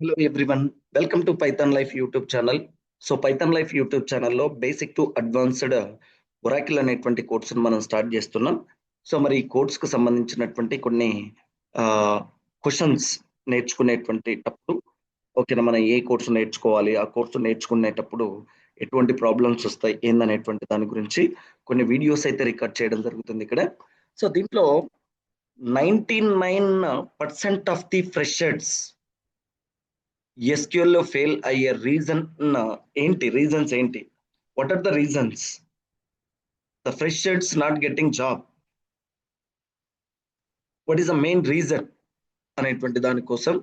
Hello everyone, welcome to Python Life YouTube channel. So Python life YouTube ఛానల్లో basic to advanced Oracle అనేటువంటి కోర్సును మనం start చేస్తున్నాం. So మరి ఈ కోర్సుకు సంబంధించినటువంటి కొన్ని క్వశ్చన్స్ నేర్చుకునేటప్పుడు ఓకేనా, మనం ఏ కోర్సు నేర్చుకోవాలి, ఆ కోర్సు నేర్చుకునేటప్పుడు ఎటువంటి ప్రాబ్లమ్స్ వస్తాయి ఏందనేటువంటి దాని గురించి కొన్ని వీడియోస్ అయితే రికార్డ్ చేయడం జరుగుతుంది ఇక్కడ. సో దీంట్లో 99% ఆఫ్ ది ఫ్రెషర్స్ SQL లో ఫెయిల్ అయ్యే రీజన్స్ ఏంటి? What are the reasons the freshers not getting job? What is the main reason అనేటువంటి దానికోసం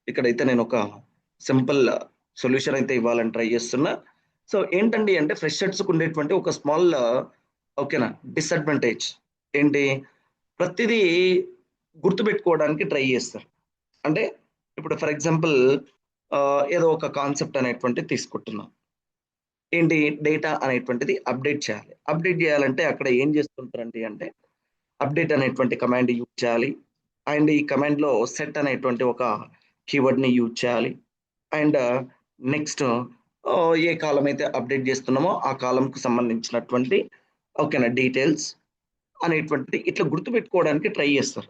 ఇక్కడైతే నేను ఒక సింపుల్ సొల్యూషన్ అయితే ఇవ్వాలని ట్రై చేస్తున్నా. సో ఏంటండి అంటే ఫ్రెషర్స్కి ఉండేటువంటి ఒక స్మాల్ ఓకేనా డిసడ్వాంటేజ్ ఏంటి? ప్రతిదీ గుర్తుపెట్టుకోవడానికి ట్రై చేస్తారు. అంటే ఇప్పుడు ఫర్ ఎగ్జాంపుల్ ఏదో ఒక కాన్సెప్ట్ అనేటువంటి తీసుకుంటున్నాం. ఏంటి? డేటా అనేటువంటిది అప్డేట్ చేయాలి. అప్డేట్ చేయాలంటే అక్కడ ఏం చేస్తుంటారండి అంటే అప్డేట్ అనేటువంటి కమాండ్ యూజ్ చేయాలి. అండ్ ఈ కమాండ్లో సెట్ అనేటువంటి ఒక కీవర్డ్ని యూజ్ చేయాలి. అండ్ నెక్స్ట్ ఏ కాలం అయితే అప్డేట్ చేస్తున్నామో ఆ కాలంకు సంబంధించినటువంటి ఓకేనా డీటెయిల్స్ అనేటువంటిది ఇట్లా గుర్తుపెట్టుకోవడానికి ట్రై చేస్తారు.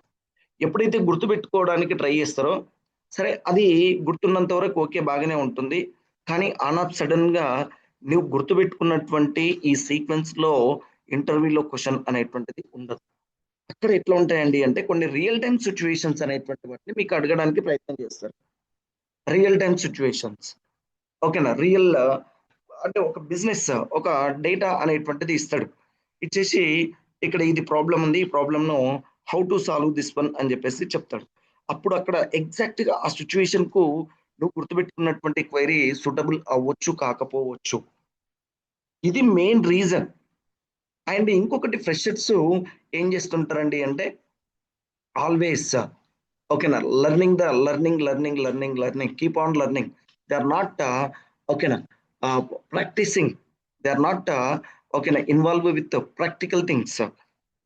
ఎప్పుడైతే గుర్తుపెట్టుకోవడానికి ట్రై చేస్తారో సరే అది గుర్తున్నంత వరకు ఓకే బాగానే ఉంటుంది. కానీ ఆన్ ఆఫ్ సడన్ గా నువ్వు గుర్తుపెట్టుకున్నటువంటి ఈ సీక్వెన్స్ లో ఇంటర్వ్యూలో క్వశ్చన్ అనేటువంటిది ఉండదు. అక్కడ ఎట్లా ఉంటాయండి అంటే కొన్ని రియల్ టైమ్ సిచ్యువేషన్స్ అనేటువంటి వాటిని మీకు అడగడానికి ప్రయత్నం చేస్తారు. రియల్ టైమ్ సిచ్యువేషన్స్ ఓకేనా, రియల్ అంటే ఒక బిజినెస్ ఒక డేటా అనేటువంటిది ఇస్తాడు. ఇచ్చేసి ఇక్కడ ఇది ప్రాబ్లం ఉంది, ఈ ప్రాబ్లమ్ను how to solve this one అని చెప్పేసి చెప్తాడు. అప్పుడు అక్కడ ఎగ్జాక్ట్ గా ఆ సిచ్యువేషన్ కు నువ్వు గుర్తుపెట్టుకున్నటువంటి క్వైరీ సూటబుల్ అవ్వచ్చు కాకపోవచ్చు. ఇది మెయిన్ రీజన్. అండ్ ఇంకొకటి ఫ్రెషర్స్ ఏం చేస్తుంటారండి అంటే ఆల్వేస్ ఓకేనా learning keep on learning. They are not ఓకేనా ప్రాక్టీసింగ్, దే ఆర్ నాట్ ఓకేనా ఇన్వాల్వ్ విత్ ప్రాక్టికల్ థింగ్స్.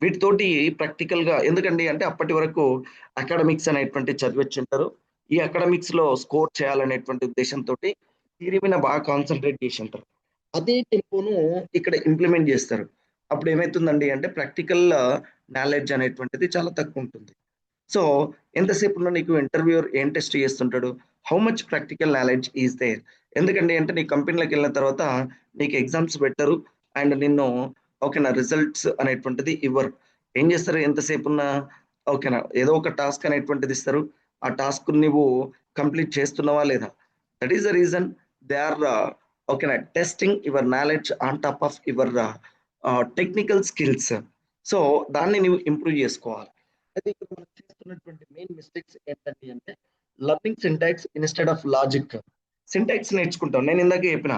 వీటితోటి ప్రాక్టికల్ గా ఎందుకండి అంటే అప్పటి వరకు అకాడమిక్స్ అనేటువంటి చదివించుంటారు. ఈ అకాడమిక్స్ లో స్కోర్ చేయాలనేటువంటి ఉద్దేశంతో థియరీ మీద బాగా కాన్సన్ట్రేట్ చేసి ఉంటారు. అదే టెంపోను ఇక్కడ ఇంప్లిమెంట్ చేస్తారు. అప్పుడు ఏమవుతుందండి అంటే ప్రాక్టికల్ నాలెడ్జ్ అనేటువంటిది చాలా తక్కువ ఉంటుంది. సో ఎంతసేపులో నీకు ఇంటర్వ్యూర్ ఏం టెస్ట్ చేస్తుంటాడు? How much practical knowledge is there. ఎందుకండి అంటే నీ కంపెనీలోకి వెళ్ళిన తర్వాత నీకు ఎగ్జామ్స్ పెట్టరు అండ్ నిన్ను ఓకేనా రిజల్ట్స్ అనేటువంటిది ఇవ్వరు. ఏం చేస్తారు? ఎంతసేపు ఉన్నా ఓకేనా ఏదో ఒక టాస్క్ అనేటువంటిది ఇస్తారు. ఆ టాస్క్ నువ్వు కంప్లీట్ చేస్తున్నావా లేదా? That is the reason they are ఓకేనా testing your knowledge on top of your technical skills. So దాన్ని నువ్వు ఇంప్రూవ్ చేసుకోవాలి. అయితే ఇక్కడ మనం చేస్తున్నటువంటి మెయిన్ మిస్టేక్స్ ఏంటండి అంటే learning syntax instead of logic. Syntax నేర్చుకుంటాం, నేను ఇందాక చెప్పిన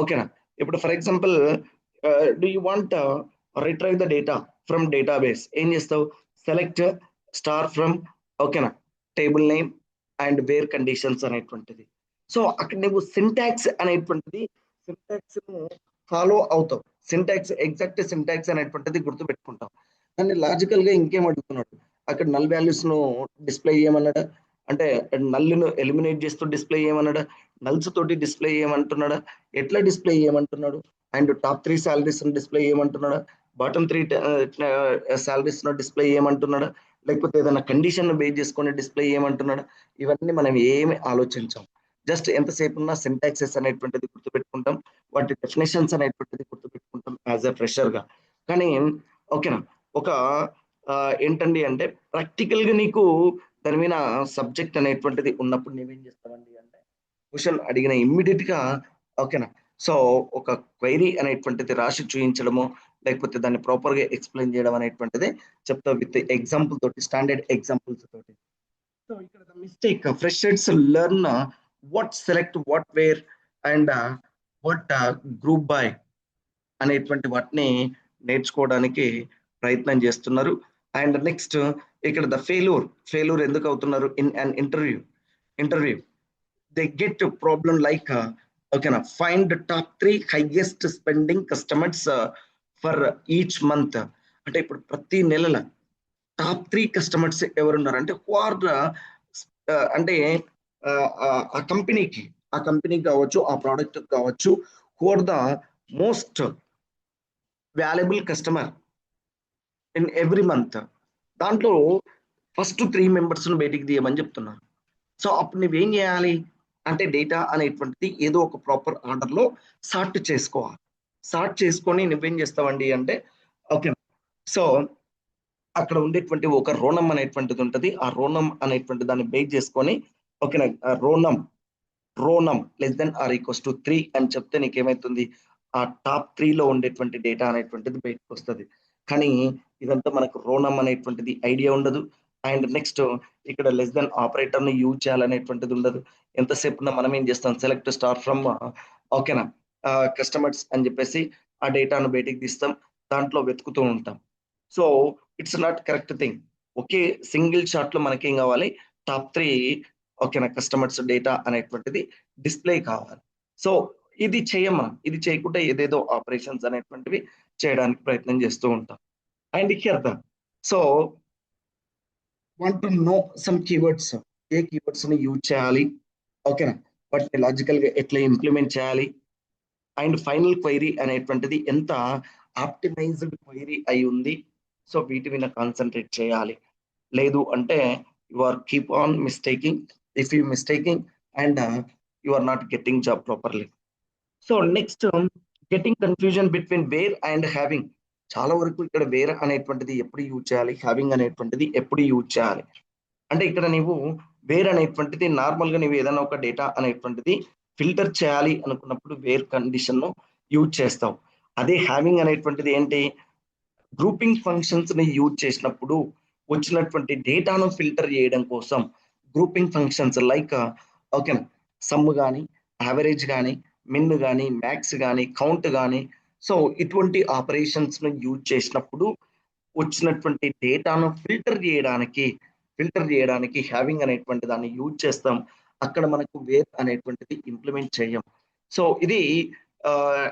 ఓకేనా. ఇప్పుడు for example do you want retrieve the data from database, ఏం చేస్తావు? సెలెక్ట్ స్టార్ ఫ్రమ్ ఓకేనా table name and where conditions అనేటువంటిది. సో అక్కడ నువ్వు సింటాక్స్ అనేటువంటిది సింటాక్స్ ఫాలో అవుతావు. సింటాక్స్ ఎగ్జాక్ట్ సింటాక్స్ అనేటువంటిది గుర్తు పెట్టుకుంటావు. దాన్ని లాజికల్ గా ఇంకేం అడుగుతున్నాడు? అక్కడ నల్ వాల్యూస్ ను డిస్ప్లే చేయమన్నాడా? అంటే నల్లును ఎలిమినేట్ చేస్తూ డిస్ప్లే చేయమన్నాడా? నల్స్ తోటి డిస్ప్లే చేయమంటున్నాడా? ఎట్లా డిస్ప్లే చేయమంటున్నాడు? అండ్ టాప్ 3 సాలరీస్ డిస్ప్లే చేయమంటున్నాడా? బాటమ్ 3 సాలరీస్ డిస్ప్లే చేయమంటున్నాడా? లేకపోతే ఏదైనా కండిషన్ బేస్ చేసుకొని డిస్ప్లే చేయమంటున్నాడా? ఇవన్నీ మనం ఏమి ఆలోచించాం. జస్ట్ ఎంతసేపు ఉన్న సింటాక్సెస్ అనేటువంటిది గుర్తుపెట్టుకుంటాం, వాటి డెఫినేషన్స్ అనేటువంటిది గుర్తుపెట్టుకుంటాం యాజ్ ఎ ఫ్రెషర్ గా. కానీ ఓకేనా ఒక ఏంటండి అంటే ప్రాక్టికల్ గా నీకు దాని మీద సబ్జెక్ట్ అనేటువంటిది ఉన్నప్పుడు నువ్వేం చేస్తావండి అంటే క్వశ్చన్ అడిగిన ఇమ్మీడియట్ గా ఓకేనా సో ఒక క్వైరీ అనేటువంటిది రాసి చూపించడము లేకపోతే దాన్ని ప్రాపర్ గా ఎక్స్ప్లెయిన్ చేయడం అనేటువంటిది చెప్తా విత్ ఎగ్జాంపుల్ తోటి, స్టాండర్డ్ ఎగ్జాంపుల్స్ తోటి. సో ఇక్కడ the mistake freshers learn what select what where and what group by అనేటువంటి వాటిని నేర్చుకోవడానికి ప్రయత్నం చేస్తున్నారు. అండ్ నెక్స్ట్ ఇక్కడ ద ఫెయిల్యూర్ ఎందుకు అవుతున్నారు? In an interview they get problem like ఓకేనా find top 3 highest spending customers for each month. అంటే ఇప్పుడు ప్రతి నెలల టాప్ 3 కస్టమర్స్ ఎవరున్నారు అంటే హు ఆర్ అంటే ఆ కంపెనీకి కావచ్చు, ఆ ప్రోడక్ట్ కావచ్చు, who are the most valuable customer in every month. దాంట్లో ఫస్ట్ 3 మెంబర్స్‌ని బయటికి తీయమని చెప్తున్నారు. సో, అప్పుడు నువ్వేం చేయాలి? అంటే డేటా అనేటువంటిది ఏదో ఒక ప్రాపర్ ఆర్డర్‌లో సార్ట్ చేసుకోవాలి. సార్ట్ చేసుకొని నువ్వేం చేస్తావండి అంటే ఓకే. సో, అక్కడ ఉండేటువంటి ఒక రోనం అనేటువంటిది ఉంటది. ఆ రోనం అనేటువంటి దాన్ని బేస్ చేసుకొని ఓకేనా? Rownum less than or equals to 3 అని చెప్తే నీకేమైతుంది? ఆ టాప్ 3లో ఉండేటువంటి డేటా అనేటువంటిది బయటకొస్తది. కానీ ఇదంతా మనకు రోనం అనేటువంటిది ఐడియా ఉండదు. అండ్ నెక్స్ట్ ఇక్కడ లెస్ థాన్ ఆపరేటర్‌ని యూజ్ చేయాలనేటువంటిది ఉండదు. ఎంతసేపున మనం ఏం చేస్తాం సెలెక్ట్ స్టార్ ఫ్రమ్ ఓకేనా? కస్టమర్స్ అని చెప్పేసి ఆ డేటాను బయటికి తీస్తాం. దాంట్లో వెతుకుతూ ఉంటాం. So, it's not correct thing. ఒకే సింగిల్ షాట్‌లో మనకేం కావాలి? టాప్ 3 ఓకేనా? కస్టమర్స్ డేటా అనేటువంటిది డిస్‌ప్లే కావాలి. సో, ఇది చెయ్యం మనం. ఇది చేయకుండా ఏదేదో ఆపరేషన్స్ అనేటువంటివి చేయడానికి ప్రయత్నం చేస్తూ ఉంటాం. And here the so, want to know some keywords. ఏ కీవర్డ్స్‌ని యూజ్ చేయాలి? ఓకేనా? వాటిని లాజికల్‌గా ఎట్లా ఇంప్లిమెంట్ చేయాలి? అండ్ ఫైనల్ క్వెరీ అనేటువంటిది ఎంత ఆప్టిమైజ్డ్ క్వెరీ అయి ఉంది. సో, వీటి మీద కాన్సంట్రేట్ చేయాలి. లేదు అంటే you are keep on mistaking. If you mistaking and you are not getting job properly. So, next getting confusion between where and having. చాలా వరకు ఇక్కడ వేర్ అనేటువంటిది ఎప్పుడు యూజ్ చేయాలి? హావింగ్ అనేటువంటిది ఎప్పుడు యూజ్ చేయాలి? అంటే ఇక్కడ నీవు వేర్ అనేటువంటిది నార్మల్‌గా నీవు ఏదైనా ఒక డేటా అనేటువంటిది ఫిల్టర్ చేయాలి అనుకున్నప్పుడు వేర్ కండిషన్‌ను యూజ్ చేస్తావు. అదే హావింగ్ అనేటువంటిది ఏంటి? గ్రూపింగ్ ఫంక్షన్స్‌ని యూజ్ చేసినప్పుడు వచ్చినటువంటి డేటాను ఫిల్టర్ చేయడం కోసం గ్రూపింగ్ ఫంక్షన్స్ లైక్ ఓకేనా? సమ్ గాని, యావరేజ్ గాని, మిన్ గాని, మాక్స్ గాని, కౌంట్ గాని సో ఇటువంటి ఆపరేషన్స్‌ని యూజ్ చేసినప్పుడు వచ్చినటువంటి డేటాను ఫిల్టర్ చేయడానికి హ్యావింగ్ అనేటువంటి దాన్ని యూజ్ చేస్తాం. అక్కడ మనకు వేర్ అనేటువంటిది ఇంప్లిమెంట్ చేయం. సో ఇది ఆహ్,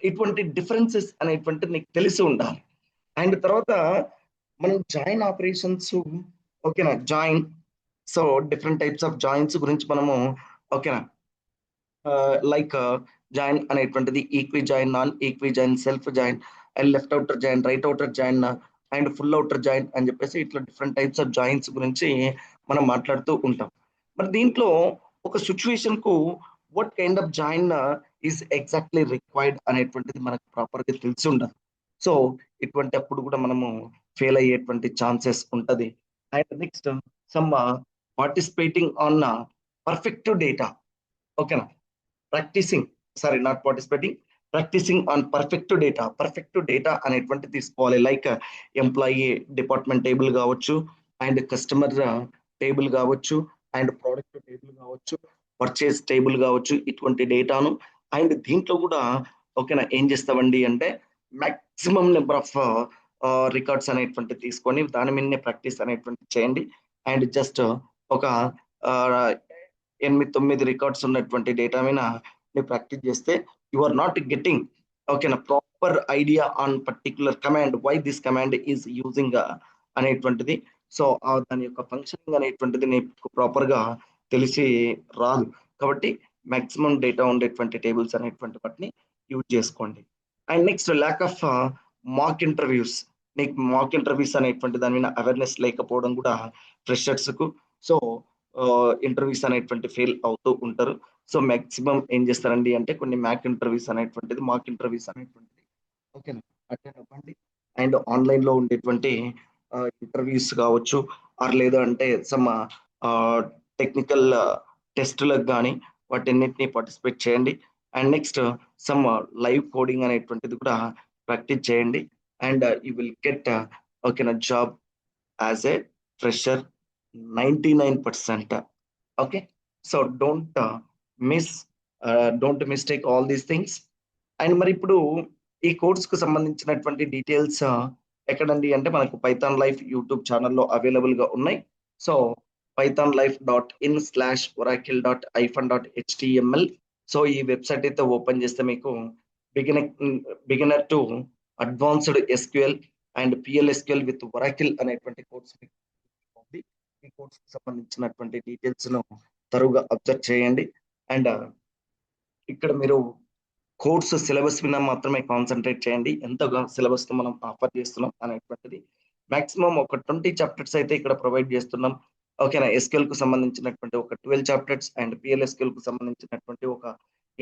ఇటువంటి డిఫరెన్సెస్ అనేటువంటిది నీకు తెలిసి ఉండాలి. అండ్ తర్వాత మనం జాయిన్ ఆపరేషన్స్ ఓకేనా? So different types of joins గురించి మనము ఓకేనా? లైక్ జాయిన్ అనేటువంటిది equi join, non equi join, self join and left outer join, right outer join and full outer join అని చెప్పేసి ఇట్లా డిఫరెంట్ టైప్స్ ఆఫ్ జాయిన్స్ గురించి మనం మాట్లాడుతూ ఉంటాం. మరి దీంట్లో ఒక సిచ్యువేషన్ కు what kind of join is exactly required అనేటువంటిది మనకు ప్రాపర్ గా తెలిసి ఉండాలి. సో ఇటువంటి అప్పుడు కూడా మనము ఫెయిల్ అయ్యేటువంటి ఛాన్సెస్ ఉంటది. And next some participating on perfect data ఓకేనా? Practising sorry not participating practising on perfect data అనేటువంటి తీసుకోవాలి. లైక్ ఎంప్లాయీ డిపార్ట్మెంట్ టేబుల్ కావచ్చు అండ్ కస్టమర్ టేబుల్ కావచ్చు అండ్ ప్రోడక్ట్ టేబుల్ కావచ్చు, పర్చేస్ టేబుల్ కావచ్చు, ఇటువంటి డేటాను అండ్ దీంట్లో కూడా ఓకేనా ఏం చేస్తామండి అంటే మాక్సిమం నెంబర్ ఆఫ్ రికార్డ్స్ అనేటువంటి తీసుకొని దాని మీదనే ప్రాక్టీస్ అనేటువంటి చేయండి. అండ్ జస్ట్ ఒక 8, 9 రికార్డ్స్ ఉన్నటువంటి డేటా మీద మీరు ప్రాక్టీస్ చేస్తే యు ఆర్ నాట్ గెట్టింగ్ ఓకేనా proper idea on particular command why this command is using అనేటువంటిది. సో దాని యొక్క ఫంక్షనింగ్ అనేటువంటిది నీకు ప్రాపర్ గా తెలిసి రాదు. కాబట్టి మాక్సిమం డేటా ఉండేటువంటి టేబుల్స్ అనేటువంటి వాటిని యూజ్ చేసుకోండి. And next lack of mock interviews. నీకు మాక్ ఇంటర్వ్యూస్ అనేటువంటి దాని మీద అవేర్నెస్ లేకపోవడం కూడా ఫ్రెషర్స్ కు సో ఇంటర్వ్యూస్ అనేటువంటి ఫెయిల్ అవుతూ ఉంటారు. సో మాక్సిమం ఏం చేస్తారండి అంటే కొన్ని మాక్ ఇంటర్వ్యూస్ అనేటువంటిది ఓకేనా అటెండ్ అవ్వండి. అండ్ ఆన్లైన్ లో ఉండేటువంటి ఇంటర్వ్యూస్ కావచ్చు ఆర్ లేదు అంటే సమ్ టెక్నికల్ టెస్టులకు కానీ వాటన్నిటిని పార్టిసిపేట్ చేయండి. And next some live coding అనేటువంటిది కూడా ప్రాక్టీస్ చేయండి. అండ్ యూ విల్ గెట్ ఓకేనా job as a fresher 99%. Okay. So miss don't mistake all these things. And మరి ఇప్పుడు ఈ కోర్స్‌కు సంబంధించినటువంటి డీటెయిల్స్ ఎక్కడండి అంటే మనకు పైథాన్ లైఫ్ యూట్యూబ్ ఛానెల్‌లో అవైలబుల్‌గా ఉన్నాయి. సో pythonlife.in/oracle.hyphen.html సో ఈ వెబ్‌సైట్ అయితే ఓపెన్ చేస్తే మీకు beginner to advanced SQL and PLSQL with Oracle అనేటువంటి కోర్స్ మీకు ఉంది. ఈ కోర్స్ సంబంధించినటువంటి డీటెయిల్స్ ను తరువుగా అబ్జర్వ్ చేయండి. అండ్ ఇక్కడ మీరు కోర్స్ సిలబస్ మీద మాత్రమే కాన్సన్ట్రేట్ చేయండి. ఎంతగా సిలబస్ మనం ఆఫర్ చేస్తున్నాం అనేటువంటిది. మాక్సిమం ఒక 20 చాప్టర్స్ అయితే ఇక్కడ ప్రొవైడ్ చేస్తున్నాం. ఓకేనా. ఎస్క్యూఎల్ కు సంబంధించినటువంటి ఒక 12 చాప్టర్స్ అండ్ పిఎల్ఎస్క్యూఎల్ కు సంబంధించినటువంటి ఒక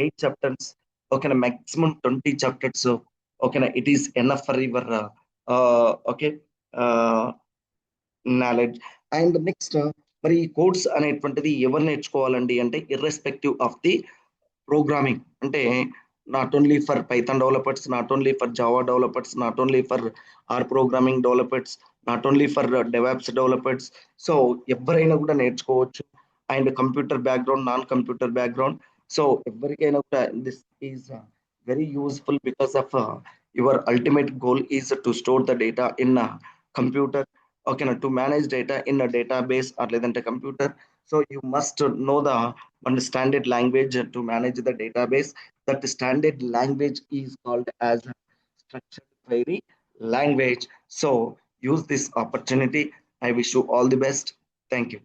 8 చాప్టర్స్. ఓకేనా. Maximum 20 chapters. ఓకేనా. It is enough for your okay knowledge. And next మరి ఈ కోర్స్ అనేటువంటిది ఎవరు నేర్చుకోవాలండి అంటే ఇర్రెస్పెక్టివ్ ఆఫ్ ది ప్రోగ్రామింగ్. అంటే not only for Python developers, not only for Java developers, not only for R programming developers, not only for DevOps developers. So ఎవరైనా కూడా నేర్చుకోవచ్చు. And computer background, non computer background. So ఎవరికైనా కూడా this is very useful because of your ultimate goal is to store the data in computer. ఓకేనా. To manage data in database or లేదంటే computer. So you must know the one standard language to manage the database. That standard language is called as structured query language. So use this opportunity. I wish you all the best. Thank you.